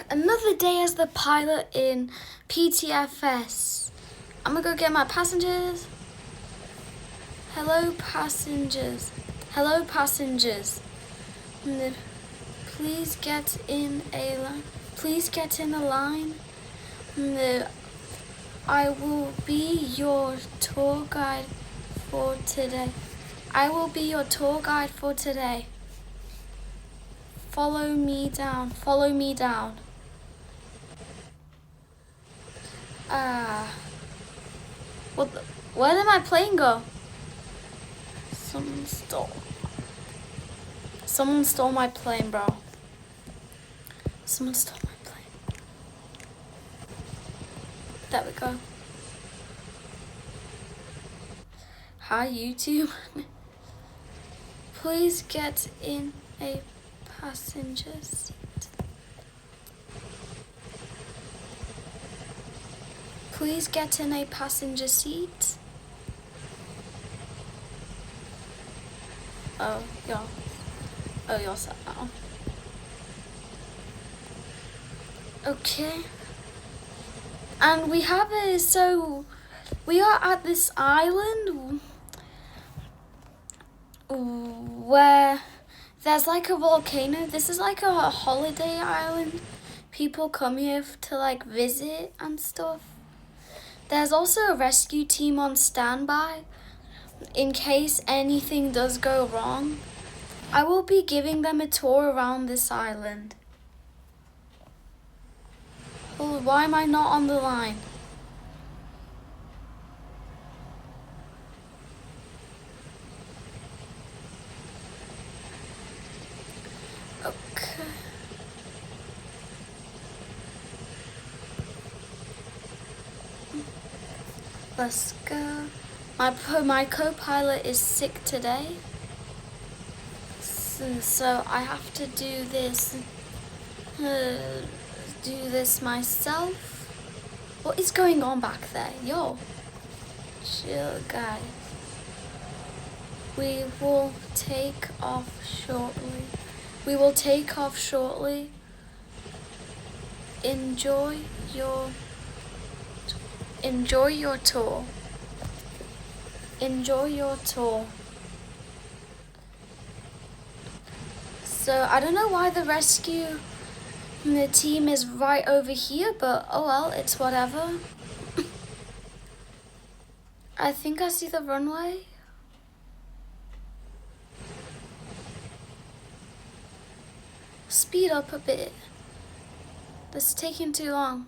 Another day as the pilot in PTFS. I'm gonna go get my passengers. Hello, passengers. Hello, passengers. Please get in a line. Please get in a line. I will be your tour guide for today. I will be your tour guide for today. Follow me down. Follow me down. Where did my plane go? Someone stole my plane, bro. Someone stole my plane. There we go. Hi, YouTube. Please get in a passenger seat. Please get in a passenger seat. Oh, you're sat down. Okay. And we are at this island where there's like a volcano. This is like a holiday island. People come here to like visit and stuff. There's also a rescue team on standby in case anything does go wrong. I will be giving them a tour around this island. Oh, why am I not on the line? Okay. Let's go. My co-pilot is sick today, so I have to do this myself. What is going on back there? Yo, chill, guys. We will take off shortly. Enjoy your tour. Enjoy your tour. So I don't know why the rescue team is right over here, but oh well, it's whatever. I think I see the runway. Speed up a bit. This is taking too long.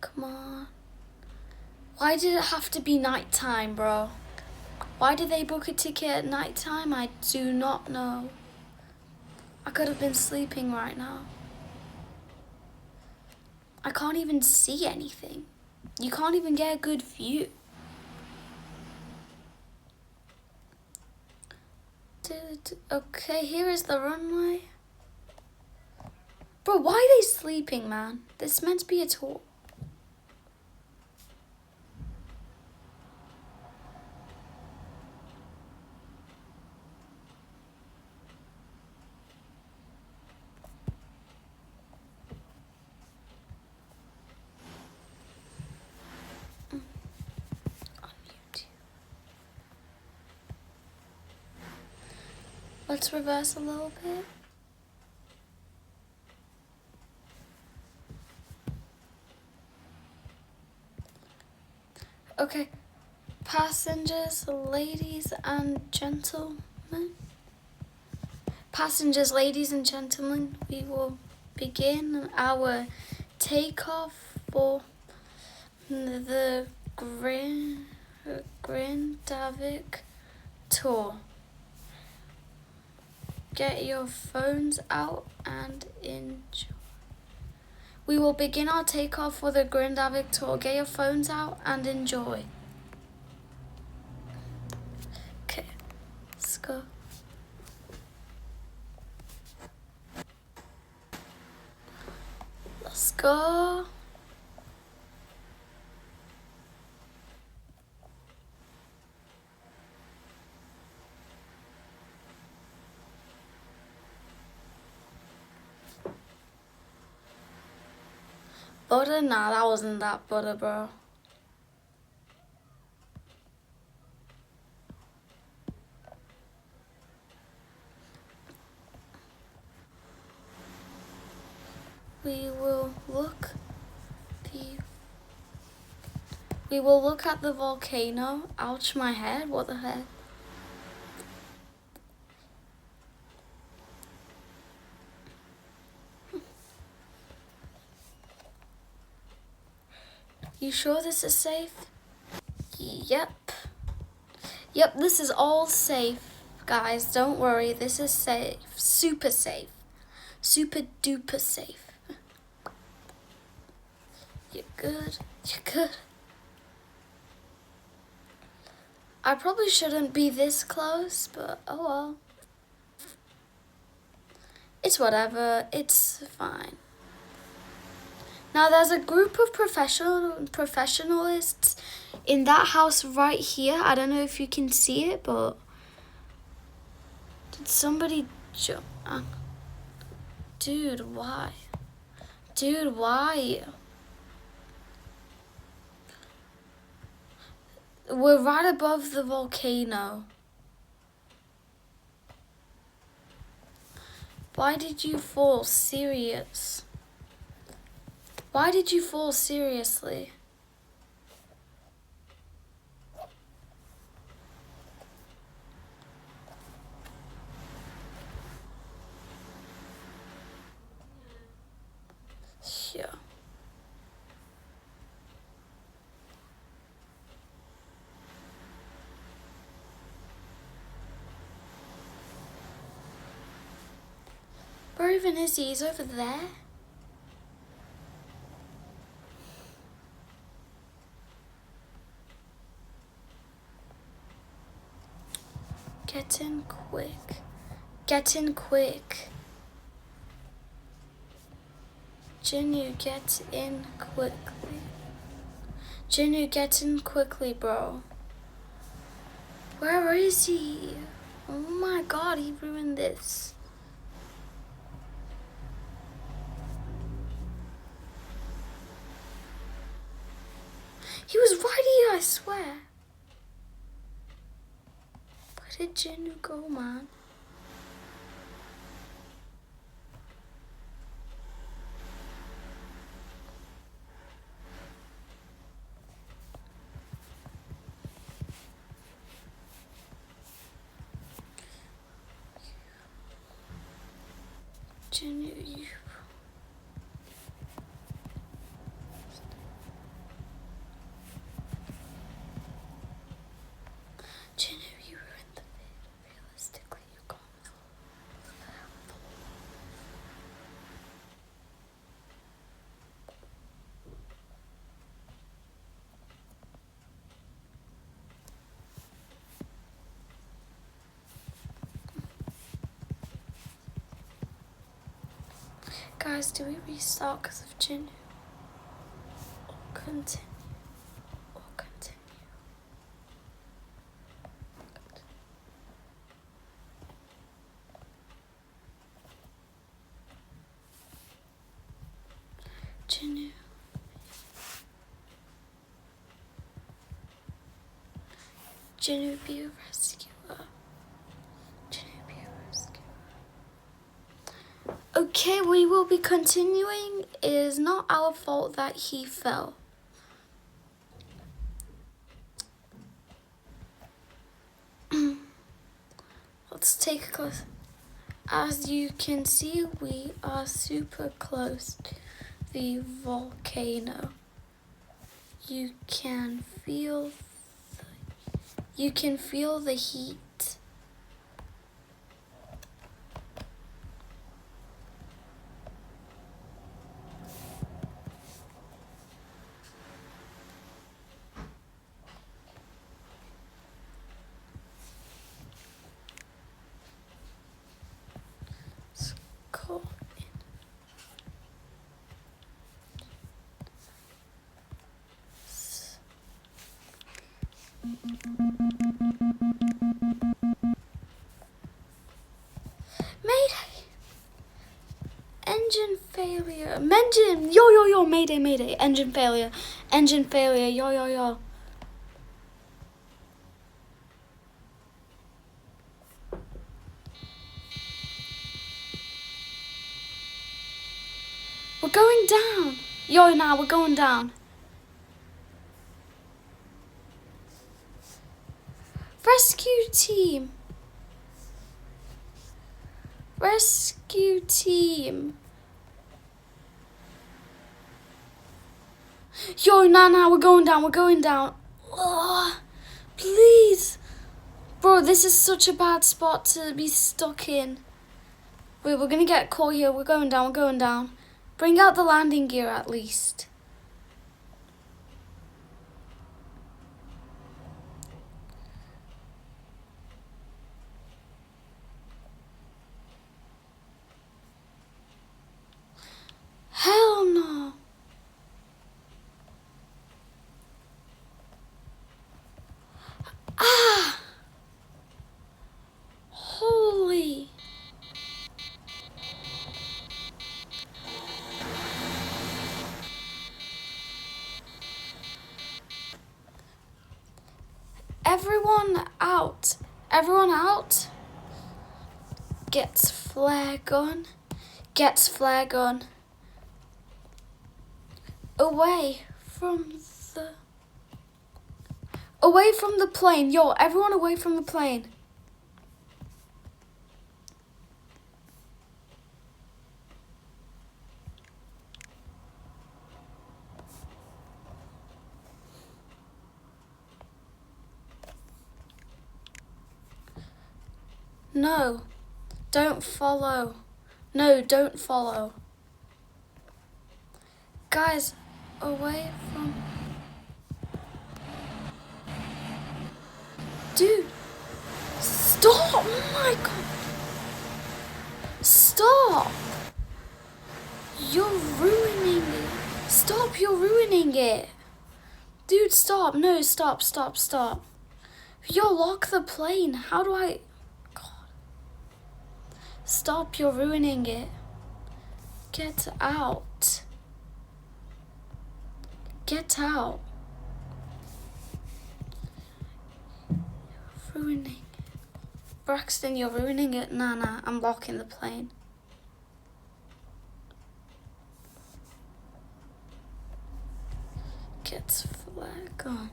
Come on. Why did it have to be nighttime, bro? Why did they book a ticket at nighttime? I do not know. I could have been sleeping right now. I can't even see anything. You can't even get a good view. Okay, here is the runway. Bro, why are they sleeping, man? This is meant to be a tour. Let's reverse a little bit. Okay, passengers, ladies and gentlemen. Passengers, ladies and gentlemen, we will begin our takeoff for the Grindavik tour. Get your phones out and enjoy. We will begin our takeoff for the Grindavik tour. Get your phones out and enjoy. Okay, let's go. Let's go. butter? Nah, that wasn't that butter, bro. We will look at the volcano. Ouch, my head. What the heck? You sure this is safe? Yep. Yep, this is all safe. Guys, don't worry. This is safe. Super safe. Super duper safe. You're good. You're good. I probably shouldn't be this close, but oh well. It's whatever. It's fine. Now there's a group of professionalists in that house right here. I don't know if you can see it, but did somebody jump? Dude, why? Dude, why? We're right above the volcano. Why did you fall? Serious? Why did you fall? Seriously? Yeah. Where even is he? He's over there? Get in quick. Get in quick. Jinu, get in quickly. Jinu, get in quickly, bro. Where is he? Oh my god, he ruined this. He was right here, I swear. Where did Jinu go, man? Jinu, you... Jinu, you ruined the vid. Realistically, you can't. Guys, do we restart because of Jinu? Or continue? Or continue? Jinu. Jinu, be a rescuer. Jinu, be a rescuer. Okay, we will be continuing. It is not our fault that he fell. Let's take a close. As you can see, we are super close to the volcano. You can feel the heat. It's cold. Mayday! Engine failure. engine. Yo, yo, yo, mayday, mayday. Engine failure. Engine failure. Yo, yo, yo. We're going down. Yo, now we're going down. Rescue team. Rescue team. Yo, nah, we're going down. We're going down. Ugh, please. Bro, this is such a bad spot to be stuck in. Wait, we're gonna get caught here. We're going down. We're going down. Bring out the landing gear at least. Hell no. Ah. Holy. Everyone out. Everyone out. Gets flare gun. Gets flare gun. Away from the plane. Yo, everyone away from the plane. No, don't follow. No, don't follow. Guys, away from... Dude, stop! Oh my god! Stop! You're ruining it. Stop, you're ruining it. Dude, stop. No, stop. Yo, lock the plane. How do I... God. Stop, you're ruining it. Get out. Get out. Ruining it. Braxton, you're ruining it. Nah, I'm locking the plane. Gets flag on.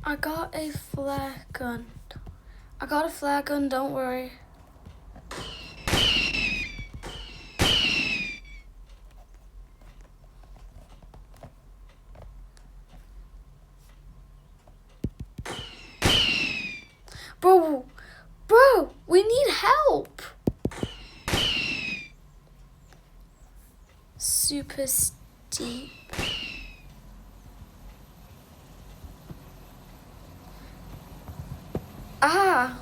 I got a flare gun. Don't worry. Bro, we need help. Super steep. Ah.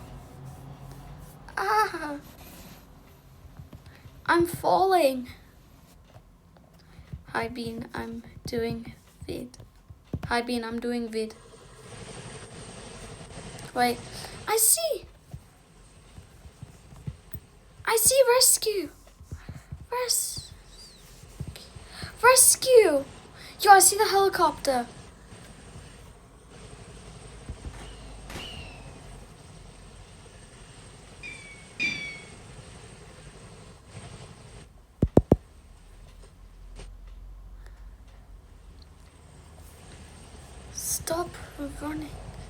I'm falling. Hi Bean, I'm doing vid. Wait, I see rescue. Rescue. Yo, I see the helicopter.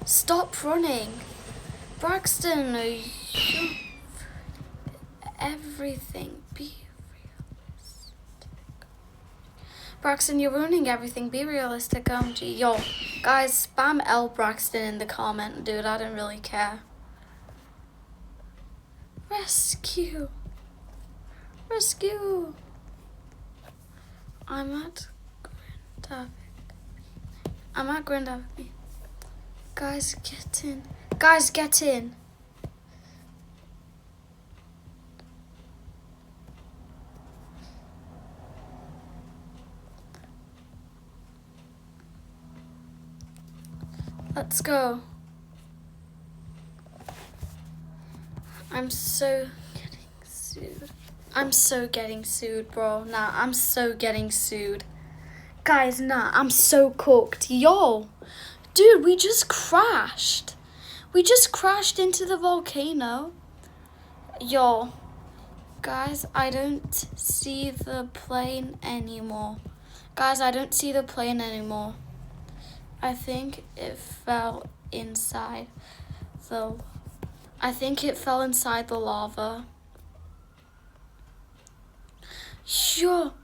Stop running. Braxton, everything. Be realistic. Braxton, you're ruining everything. Be realistic, OMG. Yo, guys, spam L Braxton in the comment, dude. I don't really care. Rescue. I'm at Grand Avenue. Guys, get in. Let's go. I'm so getting sued. I'm so getting sued, bro. Nah, I'm so getting sued. Guys, nah, I'm so cooked. Yo, dude, we just crashed. We just crashed into the volcano. Yo, guys, I don't see the plane anymore. Guys, I don't see the plane anymore. I think it fell inside the... I think it fell inside the lava. Sure.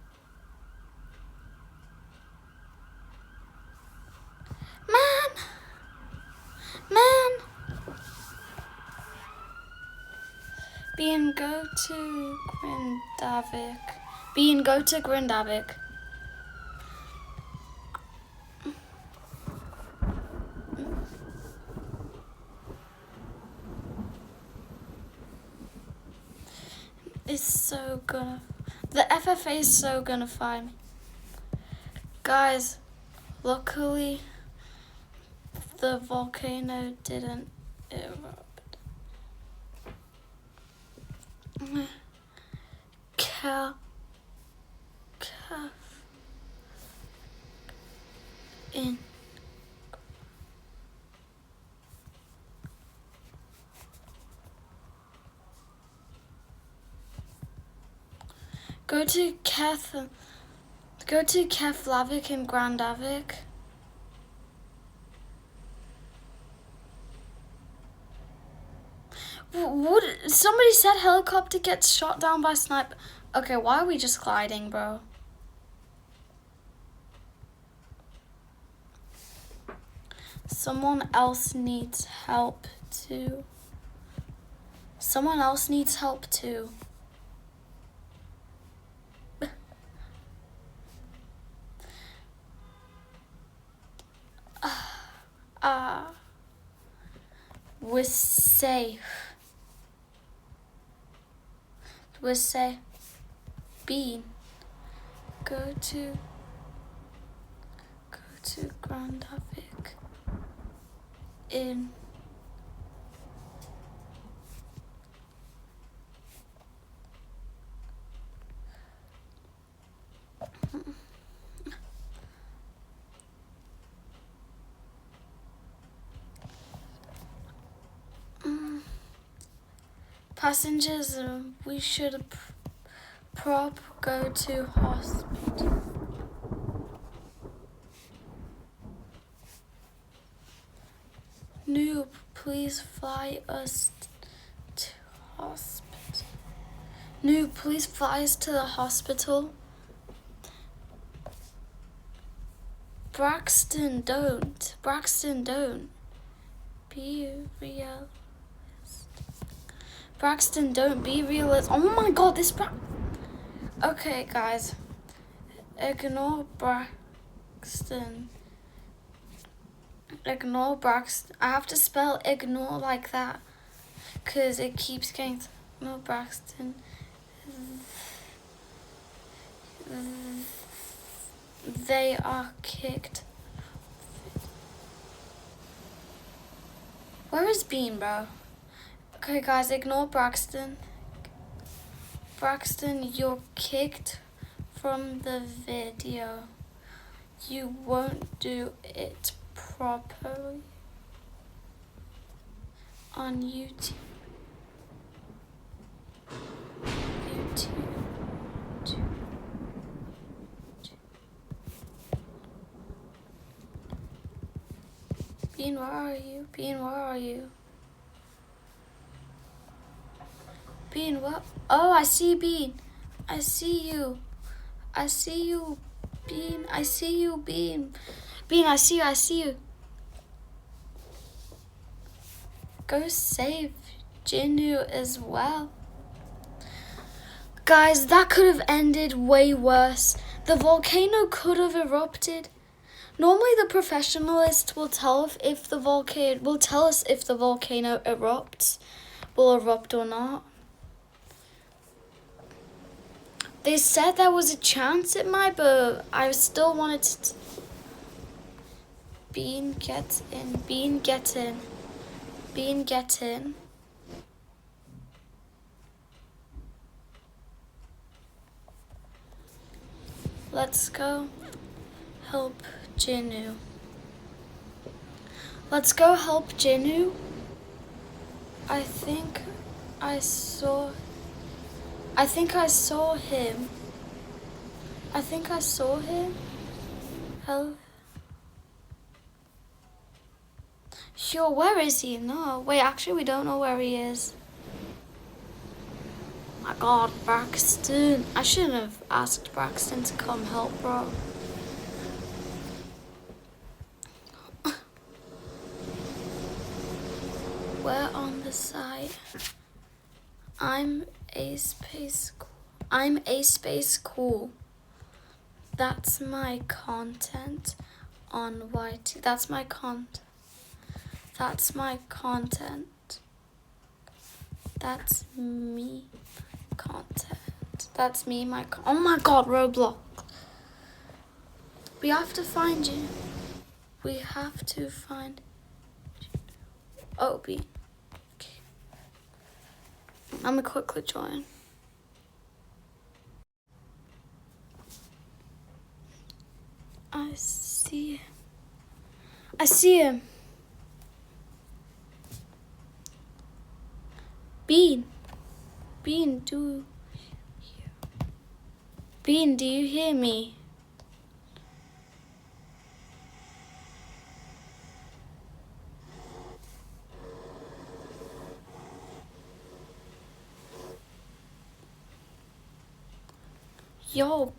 Man. Bean, go to Grindavik. Bean, go to Grindavik. It's so gonna... The FFA is so gonna find me. Guys, luckily, the volcano didn't erupt. Calf in. Go to Keflavik and Grandavik. What? Somebody said helicopter gets shot down by sniper. Okay, why are we just gliding, bro? Someone else needs help too. Someone else needs help too. We're safe. We're safe. Bean, go to Grandavik in. Passengers, we should go to hospital. Noob, please fly us to hospital. Noob, please fly us to the hospital. Braxton, don't. Braxton, don't. Be real. Braxton, don't be realist. Oh my god, this Okay, guys. Ignore Braxton. Ignore Braxton. I have to spell ignore like that, because it keeps getting... No, Braxton. They are kicked. Where is Bean, bro? Okay, guys, ignore Braxton. Braxton, you're kicked from the video. You won't do it properly on YouTube. Bean, where are you? Bean, where are you? Bean, what? Oh, I see Bean. I see you. I see you, Bean. I see you, Bean. Bean, I see you. I see you. Go save Jinu as well. Guys, that could have ended way worse. The volcano could have erupted. Normally, the professionalist will tell us if the volcano will erupt or not. They said there was a chance it might, but I still wanted to... Bean, get in. Bean, get in. Bean, get in. Let's go help Jinu. Let's go help Jinu. I think I saw him. I think I saw him. Hello. Sure, where is he? No, wait, actually we don't know where he is. My God, Braxton. I shouldn't have asked Braxton to come help, bro. We're on the site. I'm a space cool. That's my content on YT. That's my content. That's me content. That's me, oh my God, Roblox. We have to find you. We have to find Obi. Okay. I'm gonna quickly join. I see him. Bean, do you hear me? Yo,